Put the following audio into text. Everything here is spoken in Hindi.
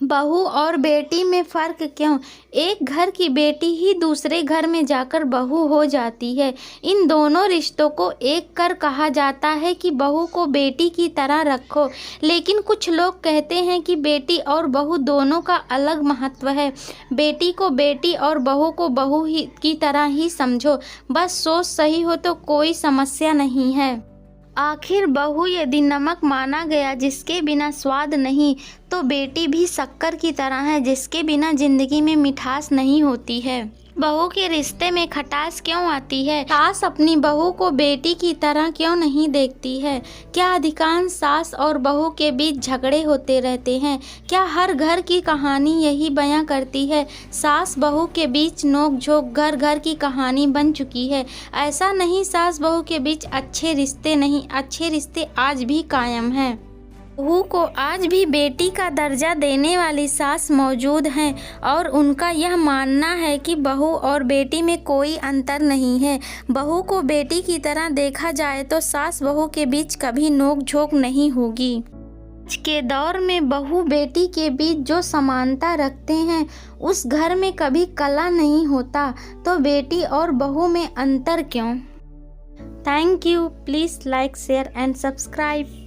बहू और बेटी में फ़र्क क्यों? एक घर की बेटी ही दूसरे घर में जाकर बहू हो जाती है। इन दोनों रिश्तों को एक कर कहा जाता है कि बहू को बेटी की तरह रखो। लेकिन कुछ लोग कहते हैं कि बेटी और बहू दोनों का अलग महत्व है। बेटी को बेटी और बहू को बहू ही की तरह ही समझो। बस सोच सही हो तो कोई समस्या नहीं है। आखिर बहू यदि नमक माना गया जिसके बिना स्वाद नहीं, तो बेटी भी शक्कर की तरह है जिसके बिना जिंदगी में मिठास नहीं होती है। बहू के रिश्ते में खटास क्यों आती है? सास अपनी बहू को बेटी की तरह क्यों नहीं देखती है? क्या अधिकांश सास और बहू के बीच झगड़े होते रहते हैं? क्या हर घर की कहानी यही बयां करती है? सास बहू के बीच नोक-झोंक घर घर की कहानी बन चुकी है। ऐसा नहीं सास बहू के बीच अच्छे रिश्ते नहीं, अच्छे रिश्ते आज भी कायम हैं। बहू को आज भी बेटी का दर्जा देने वाली सास मौजूद हैं और उनका यह मानना है कि बहू और बेटी में कोई अंतर नहीं है। बहू को बेटी की तरह देखा जाए तो सास बहू के बीच कभी नोक-झोंक नहीं होगी। आज के दौर में बहू बेटी के बीच जो समानता रखते हैं उस घर में कभी कलह नहीं होता, तो बेटी और बहू में अंतर क्यों? Thank you. Please like, share and subscribe.